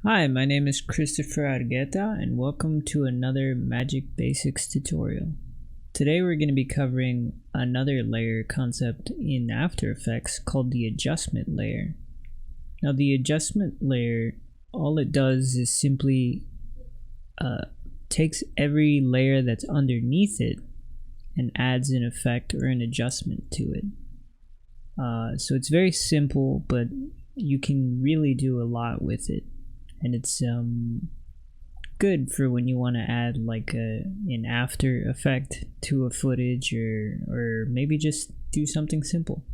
Hi, my name is Christopher Argueta and welcome to another Magic Basics tutorial. Today we're going to be covering another layer concept in After Effects called the adjustment layer. Now the adjustment layer, all it does is simply takes every layer that's underneath it and adds an effect or an adjustment to it. So it's very simple, but you can really do a lot with it. And it's good for when you want to add like an after effect to a footage or maybe just do something simple.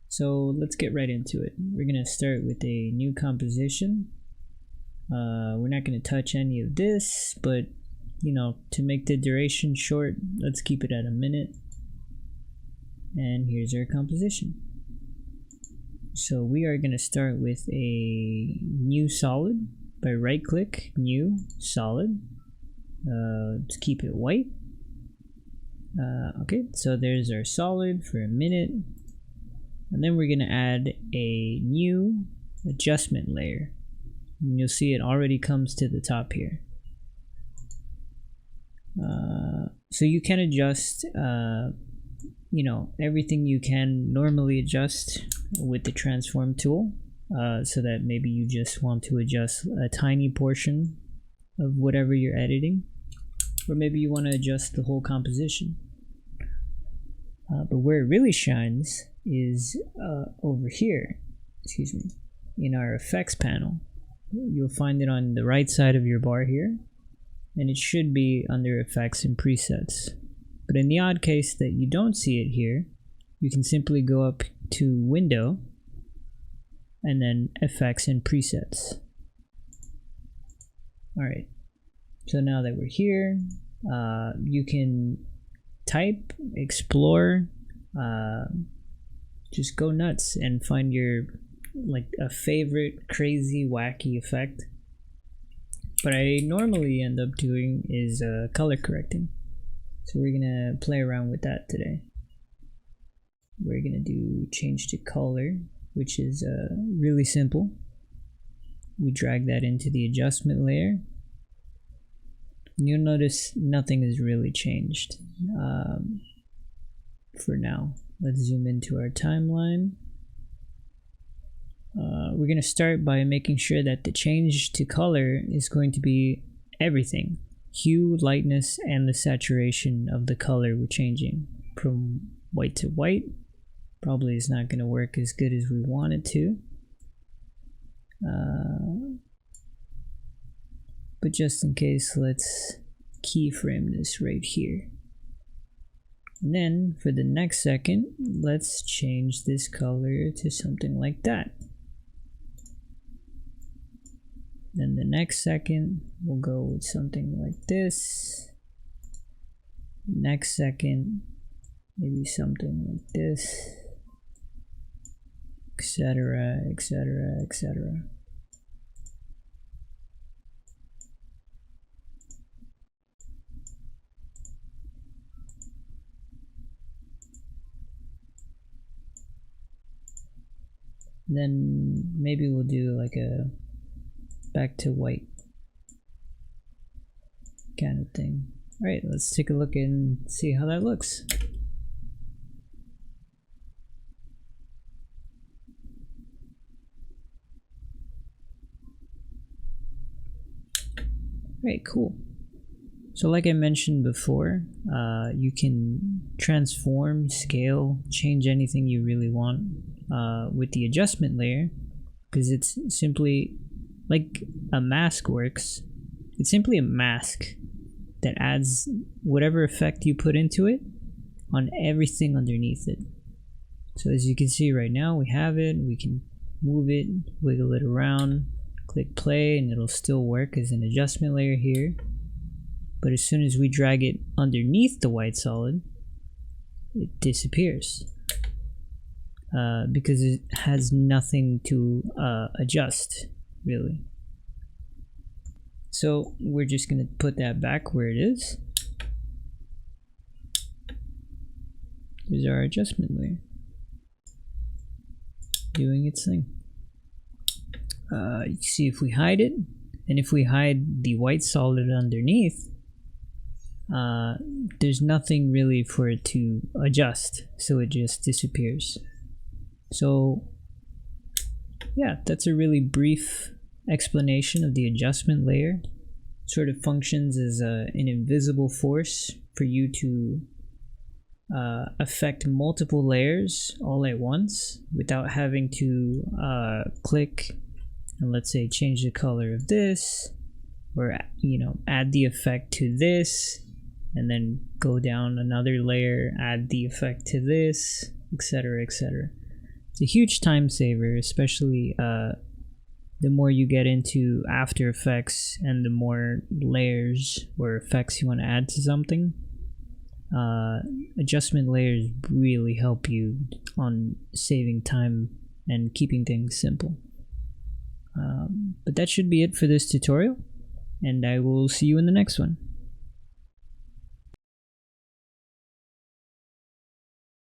So let's get right into it. We're going to start with a new composition. We're not going to touch any of this, but you know, to make the duration short, let's keep it at a minute. And here's our composition. So we are going to start with a new solid by right click, new solid. Let's keep it white. Okay, so there's our solid for a minute. And then we're going to add a new adjustment layer. And you'll see it already comes to the top here. So you can adjust you know, everything you can normally adjust with the transform tool, so that maybe you just want to adjust a tiny portion of whatever you're editing, or maybe you want to adjust the whole composition. But where it really shines is over here, excuse me, in our effects panel. You'll find it on the right side of your bar here, and it should be under effects and presets. But in the odd case that you don't see it here, you can simply go up to Window and then Effects and Presets. Alright, so now that we're here, you can type, explore, just go nuts and find your, like, a favorite crazy wacky effect. What I normally end up doing is color correcting. So we're gonna play around with that today. We're gonna do change to color, which is really simple. We drag that into the adjustment layer. You'll notice nothing has really changed for now. Let's zoom into our timeline. We're gonna start by making sure that the change to color is going to be everything. Hue, lightness, and the saturation of the color we're changing from white to white. Probably is not going to work as good as we want it to. But just in case, let's keyframe this right here. And then for the next second, let's change this color to something like that. Then the next second, we'll go with something like this. Next second, maybe something like this, etc., etc., etc. Then maybe we'll do like a back to white kind of thing. Alright, let's take a look and see how that looks. Alright, cool. So like I mentioned before, you can transform, scale, change anything you really want with the adjustment layer, because it's simply like a mask works. It's simply a mask that adds whatever effect you put into it on everything underneath it. So as you can see right now, we have it. We can move it, wiggle it around, click play, and it'll still work as an adjustment layer here. But as soon as we drag it underneath the white solid, it disappears because it has nothing to adjust, really. So we're just going to put that back where it is. Here's our adjustment layer doing its thing. see if we hide it, and if we hide the white solid underneath, there's nothing really for it to adjust, so it just disappears. So yeah, that's a really brief explanation of the adjustment layer. It sort of functions as an invisible force for you to affect multiple layers all at once without having to click and, let's say, change the color of this, or add the effect to this, and then go down another layer, add the effect to this, etc., etc. It's a huge time saver, especially the more you get into After Effects and the more layers or effects you want to add to something. Adjustment layers really help you on saving time and keeping things simple. But that should be it for this tutorial, and I will see you in the next one.